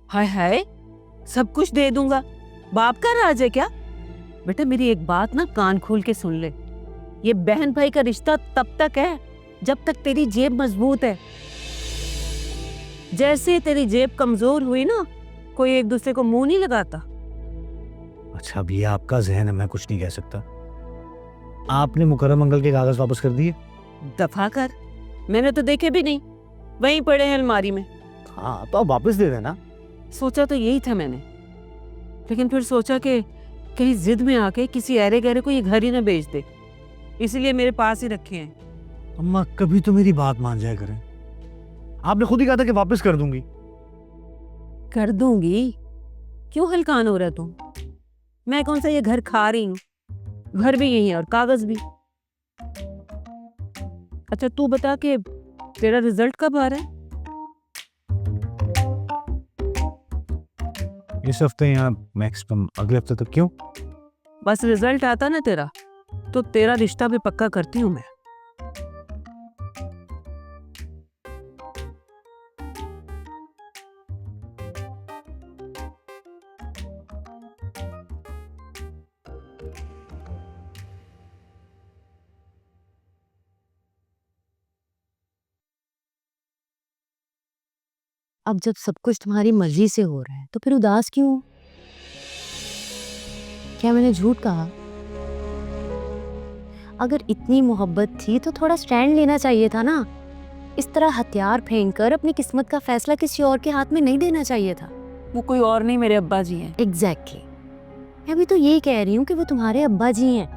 हाय हाय, सब कुछ दे दूंगा। बाप का राज है क्या? बेटा मेरी एक बात ना कान खोल के सुन ले। ये बहन भाई का रिश्ता तब तक है जब तक तेरी जेब मजबूत है। जैसे तेरी जेब कमजोर हुई ना, कोई एक दूसरे को मुंह नहीं लगाता। अच्छा अब ये आपका जहन है, मैं कुछ नहीं कह सकता। आपने मुकर्रम अंकल के कागज वापस कर दिए? दफा कर, मैंने तो देखे भी नहीं, वहीं पड़े हैं अलमारी में। हाँ तो आप वापस दे देना। सोचा तो यही था मैंने, लेकिन फिर सोचा कि कहीं जिद में आके किसी ऐरे गहरे को ये घर ही ना बेच दे, इसलिए मेरे पास ही रखे हैं। अम्मा कभी तो मेरी बात मान जाया करें। आपने खुद ही कहा था कि वापस कर दूंगी। कर दूंगी? क्यों हलकान हो रहा तुम? मैं कौन सा ये घर खा रही हूँ? घर भी यही है और कागज भी। अच्छा तू बता कि तेरा रिजल्ट कब आ रहा है? इस हफ्ते या मैक्सिमम अगले हफ्ते तक। क्यों? बस रिजल्ट आता ना तेरा, तो तेरा रिश्ता भी पक्का करती हूँ मैं। अब जब सब कुछ तुम्हारी मर्जी से हो रहा है तो फिर उदास क्यों हो? क्या मैंने झूठ कहा? अगर इतनी मोहब्बत थी तो थोड़ा स्टैंड लेना चाहिए था ना। इस तरह हथियार फेंक कर अपनी किस्मत का फैसला किसी और के हाथ में नहीं देना चाहिए था। वो कोई और नहीं, मेरे अब्बा जी हैं। एग्जैक्टली। मैं भी तो यही कह रही हूँ कि वो तुम्हारे अब्बा जी हैं।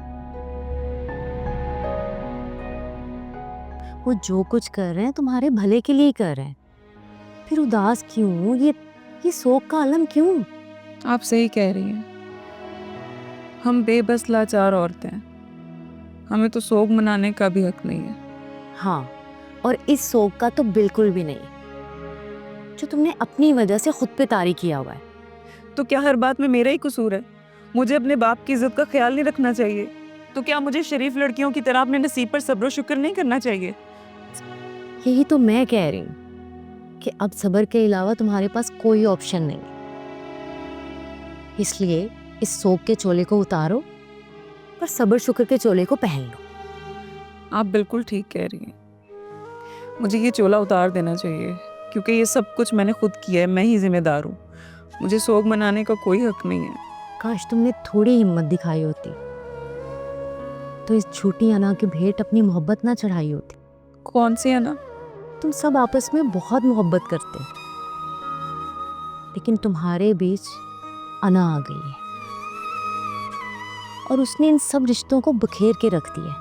वो जो कुछ कर रहे हैं तुम्हारे भले के लिए ही कर रहे हैं। फिर उदास क्यों? ये शोक का आलम क्यों? आप सही कह रही हैं। हम बेबस लाचार औरतें हैं, हमें तो सोग मनाने का भी हक नहीं है। हाँ, और इस शोक का तो बिल्कुल भी नहीं जो तुमने अपनी वजह से खुद पे तारी किया हुआ है। तो क्या हर बात में मेरा ही कसूर है? मुझे अपने बाप की इज्जत का ख्याल नहीं रखना चाहिए? तो क्या मुझे शरीफ लड़कियों की तरह अपने नसीब पर सब्र शुक्र नहीं करना चाहिए? यही तो मैं कह रही हूँ कि अब सब्र के अलावा तुम्हारे पास कोई ऑप्शन नहीं है। इसलिए इस शोक के चोले को उतारो और सब्र शुक्र के चोले को पहन लो। आप बिल्कुल ठीक कह रही हैं। मुझे ये चोला उतार देना चाहिए, क्योंकि ये सब कुछ मैंने खुद किया है। मैं ही जिम्मेदार हूँ। मुझे सोग मनाने का कोई हक नहीं है। काश तुमने थोड़ी हिम्मत दिखाई होती तो इस छोटी अना की भेंट अपनी मोहब्बत ना चढ़ाई होती। कौन सी है ना? तुम सब आपस में बहुत मोहब्बत करते हो, लेकिन तुम्हारे बीच अना आ गई है और उसने इन सब रिश्तों को बखेर के रख दिया।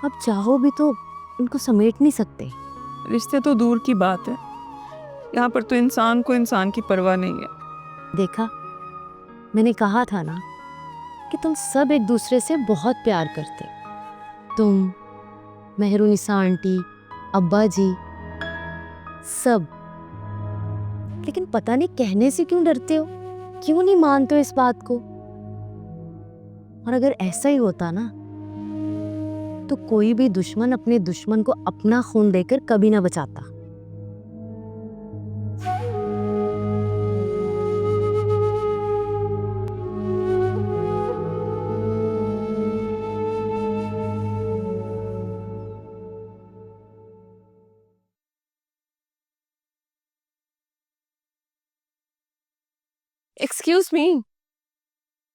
अब चाहो भी तो इनको समेट नहीं सकते। रिश्ते तो दूर की बात है, यहाँ पर तो इंसान को इंसान की परवाह नहीं है। देखा, मैंने कहा था ना कि तुम सब एक दूसरे से बहुत प्यार करते। तुम, मेहरुनिसा आंटी, अब्बा जी, सब। लेकिन पता नहीं कहने से क्यों डरते हो, क्यों नहीं मानते हो इस बात को। और अगर ऐसा ही होता ना तो कोई भी दुश्मन अपने दुश्मन को अपना खून देकर कभी ना बचाता। एक्सक्यूज मी,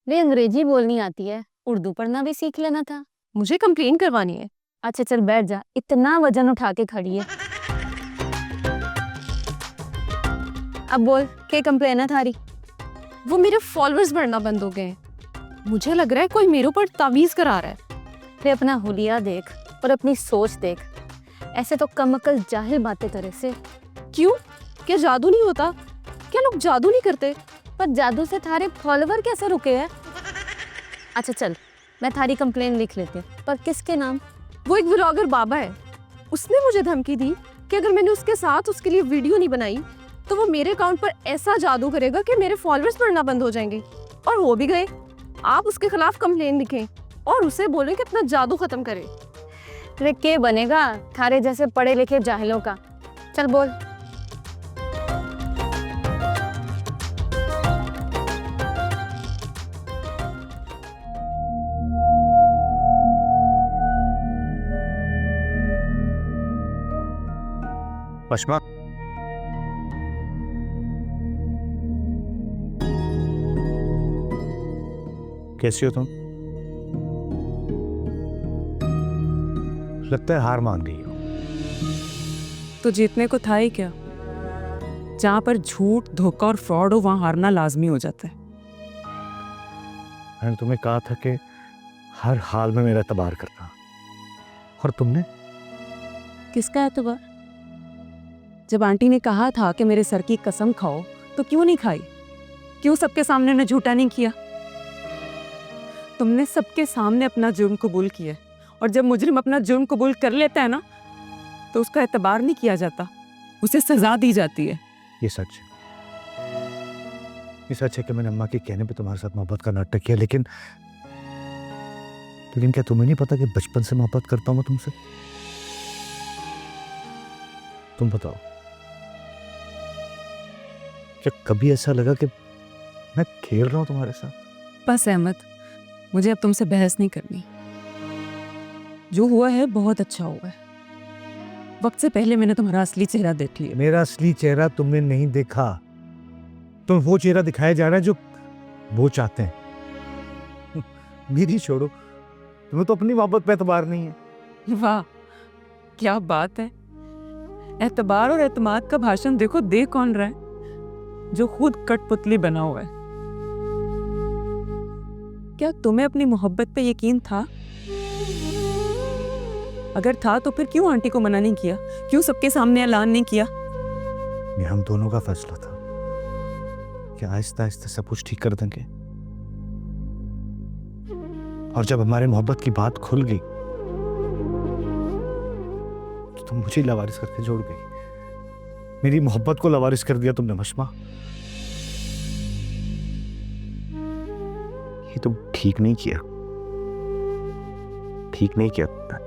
वे अंग्रेजी बोलनी आती है, उर्दू पढ़ना भी सीख लेना था। मुझे कंप्लेन करवानी है। अच्छा चल बैठ जा, इतना वजन उठा के खड़ी है। अब बोल, क्या कंप्लेन है थारी? वो मेरे फॉलोअर्स बढ़ना बंद हो गए हैं। मुझे लग रहा है कोई मेरे ऊपर तावीज करा रहा है। फिर अपना हुलिया देख और अपनी सोच देख। ऐसे तो कम अकल जाहिल बातें करे से। क्यों? क्या जादू नहीं होता? क्या लोग जादू नहीं करते? पर जादू से थारे फॉलोवर कैसे रुके हैं? अच्छा चल, मैं थारी कंप्लेन लिख लेती हूँ, पर किसके नाम? वो एक व्लॉगर बाबा है, उसने मुझे धमकी दी कि अगर मैंने उसके साथ उसके लिए वीडियो नहीं बनाई तो वो मेरे अकाउंट पर ऐसा जादू करेगा कि मेरे फॉलोअर्स बढ़ना बंद हो जाएंगे। और हो भी गए। आप उसके खिलाफ कंप्लेन लिखें और उसे बोलें कि अपना जादू खत्म करे। अरे के बनेगा थारे जैसे पढ़े लिखे जाहिलों का। चल बोल। मशमा, कैसी हो तुम? लगता है हार मान गई हो। तो जीतने को था ही क्या? जहाँ पर झूठ, धोखा और फ्रॉड हो वहाँ हारना लाजमी हो जाता है। मैंने तुम्हें कहा था कि हर हाल में मेरा एतबार करना, और तुमने किसका एतबार? जब आंटी ने कहा था कि मेरे सर की कसम खाओ तो क्यों नहीं खाई? क्यों सबके सामने ने झूठा नहीं किया? तुमने सबके सामने अपना जुर्म कबूल किया, और जब मुजरिम अपना जुर्म कबूल कर लेता है ना तो उसका एतबार नहीं किया जाता, उसे सजा दी जाती है। ये सच है, ये सच है कि मैंने अम्मा के कहने पे तुम्हारे साथ मोहब्बत का नाटक किया, लेकिन क्या तुम्हें नहीं पता कि बचपन से मोहब्बत करता हूं मैं तुमसे? तुम बताओ, क्या कभी ऐसा लगा कि मैं खेल रहा हूं तुम्हारे साथ? बस अहमद, मुझे अब तुमसे बहस नहीं करनी। जो हुआ है बहुत अच्छा हुआ है। वक्त से पहले मैंने तुम्हारा असली चेहरा देख लिया। मेरा असली चेहरा तुमने नहीं देखा, तुम वो चेहरा दिखाया जा रहा है जो वो चाहते हैं। मेरी छोड़ो, तुम्हें तो अपनी मोहब्बत पे एतबार नहीं है। वाह, क्या बात है। एतबार और एतमाद का भाषण देखो दे कौन रहा है? जो खुद कठपुतली बना हुआ है। क्या तुम्हें अपनी मोहब्बत पे यकीन था? अगर था तो फिर क्यों आंटी को मना नहीं किया? क्यों सबके सामने ऐलान नहीं किया? ये हम दोनों का फैसला था कि आहिस्ता आहिस्ता सब कुछ ठीक कर देंगे, और जब हमारे मोहब्बत की बात खुल गई तो तुम मुझे लावारिस करके जोड़ गई। मेरी मोहब्बत को लावारिस कर दिया तुमने मशमा। ये तुम ठीक नहीं किया, ठीक नहीं किया तुमने।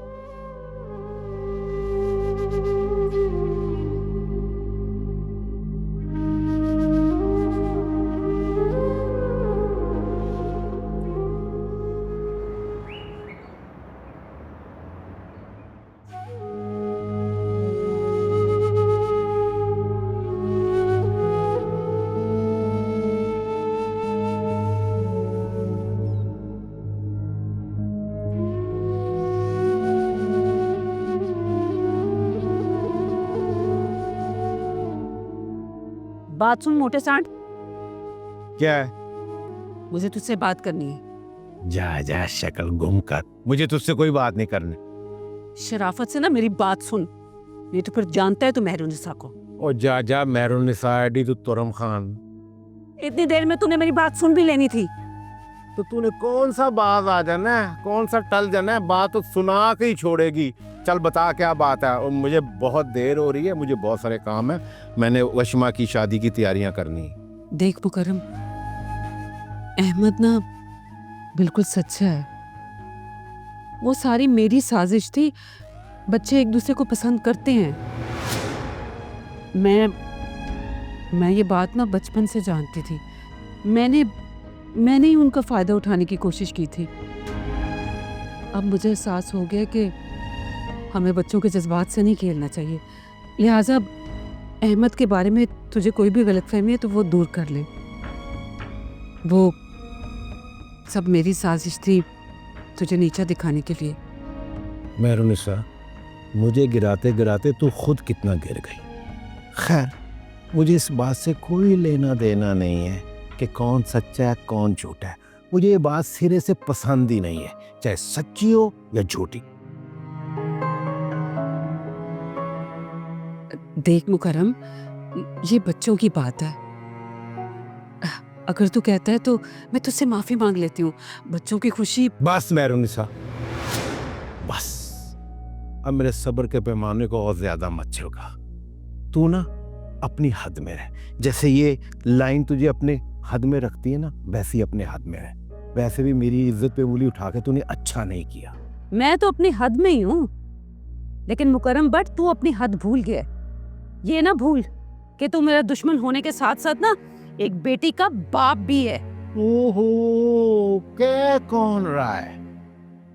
बात सुन मोटे सांड, क्या है? मुझे तुझसे बात करनी है। जा जा शक्ल गुम कर, मुझे तुझसे कोई बात नहीं करनी। शराफत से ना मेरी बात सुन, नहीं तो फिर जानता है तू मेहरुनिसा को। और जा जा मेहरुनिसा आईडी तो तुरम खान। इतनी देर में तूने मेरी बात सुन भी लेनी थी। तो तूने कौन सा बाज आ जाना है, कौन सा टल जाना है? बात तो सुना के ही छोड़ेगी। चल बता क्या बात है। और मुझे बहुत देर हो रही है, मुझे बहुत सारे काम है, मैंने वशमा की शादी की तैयारियां करनी। देख मुकर्रम, अहमद ना बिल्कुल सच्चा है। वो सारी मेरी साजिश थी। बच्चे एक दूसरे को पसंद करते हैं। मैं ये बात ना बचपन से जानती थी। मैंने ही उनका फ़ायदा उठाने की कोशिश की थी। अब मुझे एहसास हो गया कि हमें बच्चों के जज्बात से नहीं खेलना चाहिए। लिहाजा अहमद के बारे में तुझे कोई भी गलतफहमी है तो वो दूर कर ले। वो सब मेरी साजिश थी तुझे नीचा दिखाने के लिए। मेहरुनिसा, मुझे गिराते गिराते तू खुद कितना गिर गई। खैर, मुझे इस बात से कोई लेना देना नहीं है कि कौन सच्चा है कौन झूठा है। मुझे ये बात सिरे से पसंद ही नहीं है, चाहे सच्ची हो या झूठी। देख मुकर्रम, ये बच्चों की बात है। अगर तू कहता है तो मैं तुझसे माफी मांग लेती हूँ। बच्चों की खुशी। बस मेहरुनिसा, बस। अब मेरे सब्र के पैमाने को और ज्यादा मत छिड़का। तू ना अपनी हद में रह। जैसे ये लाइन तुझे अपने हद में रखती है ना, वैसे ही अपने हद में रह। वैसे भी मेरी इज्जत पे उंगली उठा के तूने अच्छा नहीं किया। मैं तो अपनी हद में ही हूँ, लेकिन मुकर्रम बट तू अपनी हद भूल गया। ये ना भूल कि तू मेरा दुश्मन होने के साथ साथ ना एक बेटी का बाप भी है। ओहो, कह कौन रहा है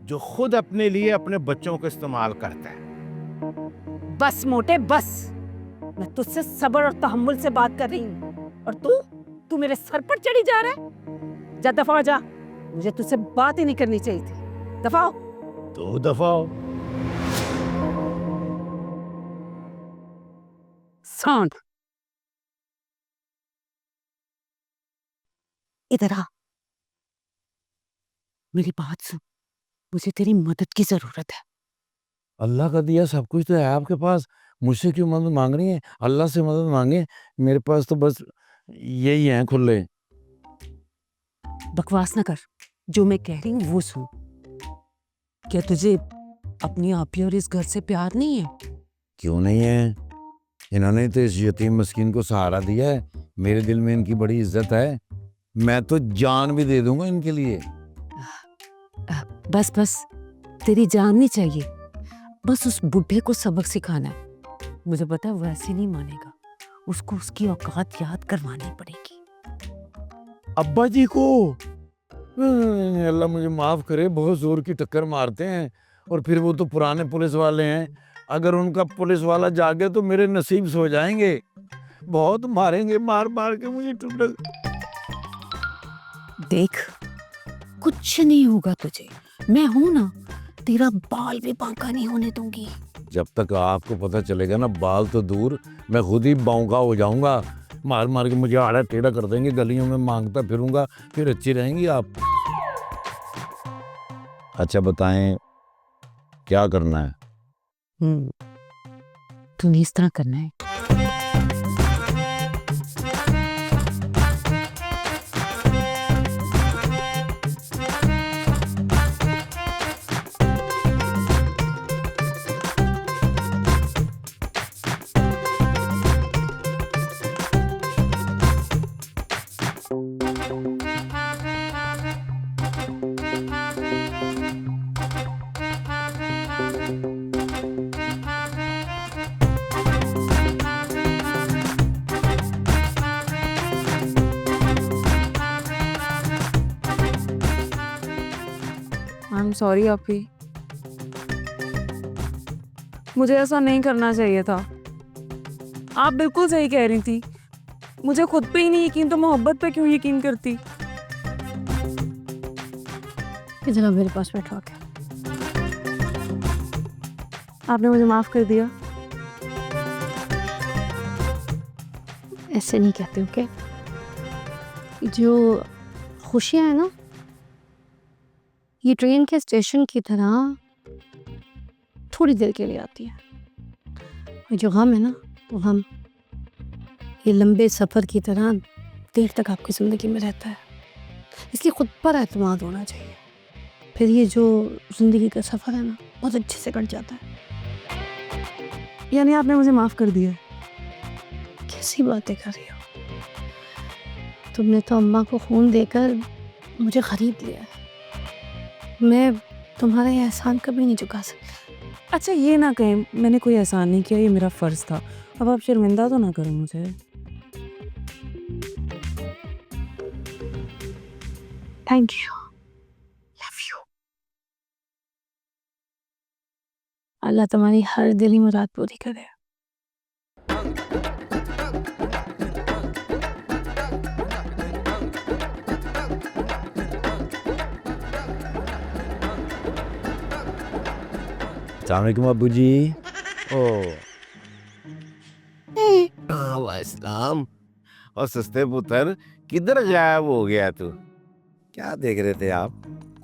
जो खुद अपने लिए अपने बच्चों को इस्तेमाल करता है? बस मोटे बस, मैं तुझसे सब्र और तहम्मुल से बात कर रही हूँ और तू मेरे सर पर चढ़ी जा रहा है। जा दफा हो जा, मुझे तुझसे बात ही नहीं करनी चाहिए थी। दफा हो। तो दफाओ। सांड, इधर आ, मेरी बात सुन, मुझे तेरी मदद की जरूरत है। अल्लाह का दिया सब कुछ तो है आपके पास, मुझसे क्यों मदद मांग रही हैं? अल्लाह से मदद मांगे, मेरे पास तो बस यही हैं खुले। बकवास ना कर, जो मैं कह रही हूँ वो सुन। क्या तुझे अपनी आपी और इस घर से प्यार नहीं है? क्यों नहीं है? इन्होंने तो इस यतीम मस्कीन को सहारा दिया है, मेरे दिल में इनकी बड़ी इज्जत है, मैं तो जान भी दे दूंगा इनके लिए। बस बस, तेरी जान नहीं चाहिए, बस उस बुढ़े को सबक सिखाना है। मुझे पता है वो ऐसे नहीं मानेगा, उसको उसकी औकात याद करवानी पड़ेगी। अब्बा जी को अल्लाह मुझे माफ करे, बहुत जोर की टक्कर मारते हैं, और फिर वो तो पुराने पुलिस वाले हैं, अगर उनका पुलिस वाला जागे तो मेरे नसीब सो जाएंगे, बहुत मारेंगे, मार मार के मुझे टुकड़ा। देख, कुछ नहीं होगा तुझे, मैं हूं ना, तेरा बाल भी बांका नहीं होने दूंगी। जब तक आपको पता चलेगा ना, बाल तो दूर, मैं खुद ही बाउंका हो जाऊंगा, मार मार के मुझे आड़ा टेढ़ा कर देंगे, गलियों में मांगता फिरूंगा, फिर अच्छी रहेंगी आप। अच्छा बताएं क्या करना है? तूने इस तरह करना है। आई एम सॉरी आपी, मुझे ऐसा नहीं करना चाहिए था। आप बिल्कुल सही कह रही थी, मुझे खुद पे ही नहीं यकीन तो मोहब्बत पे क्यों यकीन करती। इधर आओ, मेरे पास बैठो आके। आपने मुझे माफ कर दिया। ऐसे नहीं कहते, ओके? जो खुशियाँ है ना, ये ट्रेन के स्टेशन की तरह थोड़ी देर के लिए आती है, और जो गम है ना, वो गम ये लंबे सफ़र की तरह देर तक आपकी ज़िंदगी में रहता है। इसलिए खुद पर एतमाद होना चाहिए, फिर ये जो ज़िंदगी का सफ़र है ना, बहुत अच्छे से कट जाता है। यानी आपने मुझे माफ कर दिया? कैसी बातें कर रही हो? तुमने तो अम्मा को खून देकर मुझे खरीद लिया है, मैं तुम्हारा ये एहसान कभी नहीं चुका सकती। अच्छा ये ना कहें, मैंने कोई एहसान नहीं किया, ये मेरा फ़र्ज़ था। अब आप शर्मिंदा तो ना करें मुझे। Thank you, love you. Allah तुम्हारी हर दिली मुराद पूरी करे। अस्सलाम वालेकुम अब्बू जी। इस्लाम और सस्ते पुत्र, किधर गायब हो गया तू? क्या देख रहे थे आप?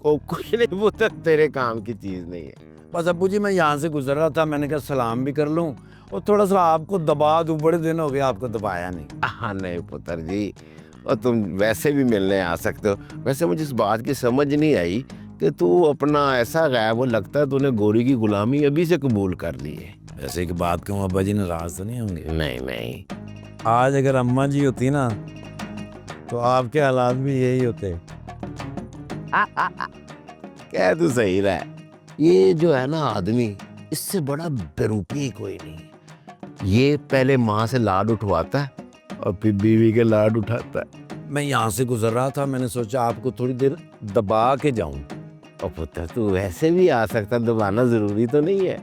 कुछ नहीं पुत्र, तेरे काम की चीज नहीं है। बस अब्बू जी मैं यहाँ से गुजर रहा था, मैंने कहा सलाम भी कर लूँ और थोड़ा सा आपको दबा दूँ, बड़े दिन हो गए आपको दबाया नहीं। हाँ नहीं पुत्र जी, और तुम वैसे भी मिलने आ सकते हो। वैसे मुझे इस बात की समझ नहीं आई कि तू अपना ऐसा गायब हो, लगता है तूने गोरी की गुलामी अभी से कबूल कर ली है। ऐसे की बात कहूँ अब्बा जी नाराज तो नहीं होंगे? नहीं नहीं, आज अगर अम्मा जी होती ना तो आपके हालात भी यही होते। कह तू सही रहा। ये जो है ना आदमी, इससे बड़ा बेरूपी कोई नहीं। ये पहले माँ से लाड उठवाता है और फिर बीवी के लाड उठाता है। मैं यहाँ से गुजर रहा था, मैंने सोचा आपको थोड़ी देर दबा के जाऊं। और पुत्र तू वैसे भी आ सकता, दबाना जरूरी तो नहीं है।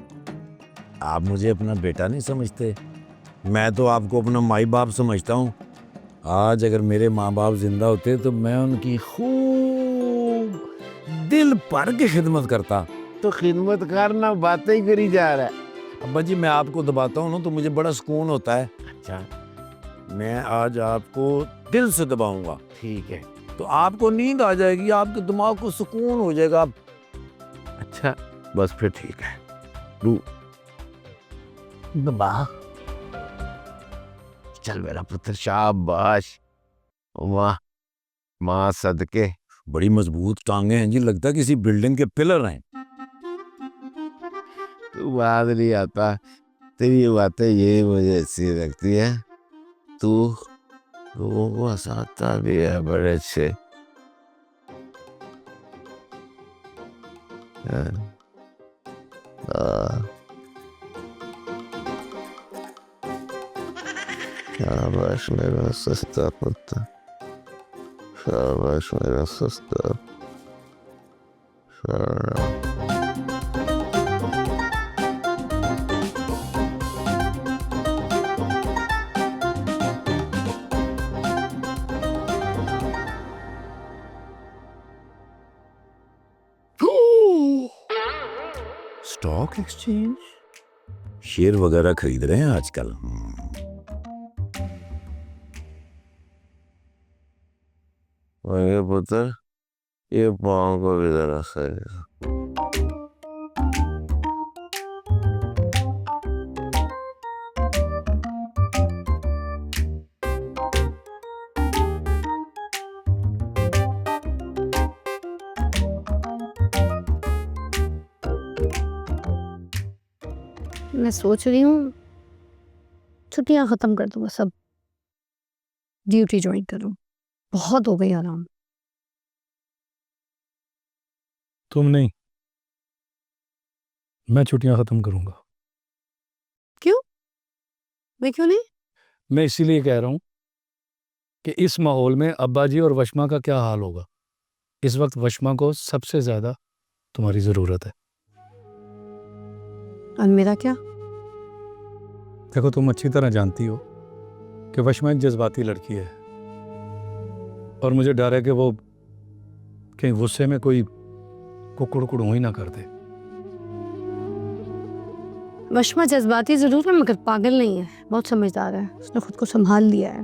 आप मुझे अपना बेटा नहीं समझते? मैं तो आपको अपना माई बाप समझता हूँ। आज अगर मेरे माँ बाप जिंदा होते तो मैं उनकी खूब दिल भर के खिदमत करता। तो खिदमत करना, बातें ही करी जा रहा है। अब्बा जी मैं आपको दबाता हूँ ना तो मुझे बड़ा सुकून होता है। अच्छा मैं आज आपको दिल से दबाऊंगा ठीक है। तो आपको नींद आ जाएगी, आपके दिमाग को सुकून हो जाएगा। अच्छा बस फिर ठीक है। रू दबा। चल मेरा पुत्र, शाबाश। वाह माँ सदके। बड़ी मजबूत टांगे हैं जी, लगता है किसी बिल्डिंग के पिलर हैं। तू बात नहीं आता, तेरी बातें ये मुझे अच्छी लगती है। तू लोगों को हंसाता भी है बड़े अच्छे। हाँ। शाबाश मेरा सस्ता पुत्र, शाबाश मेरा सस्ता। स्टॉक एक्सचेंज, शेयर वगैरह खरीद रहे हैं आजकल। मेरे पुत्र ये पाँव को भी जरा सही। मैं सोच रही हूँ छुट्टियाँ ख़त्म कर दूँगा सब, ड्यूटी ज्वाइन करूँ। बहुत हो गई आराम। तुम नहीं, मैं छुट्टियां खत्म करूंगा। क्यों? मैं क्यों नहीं? मैं इसीलिए कह रहा हूं कि इस माहौल में अब्बा जी और वशमा का क्या हाल होगा। इस वक्त वशमा को सबसे ज्यादा तुम्हारी जरूरत है। और मेरा क्या? देखो तुम अच्छी तरह जानती हो कि वशमा एक जज्बाती लड़की है और मुझे डर है कि वो कहीं गुस्से में कोई कुकुड़ ही ना कर दे। वशमा जज्बाती ज़रूर है मगर पागल नहीं है, बहुत समझदार है, उसने खुद को संभाल लिया है।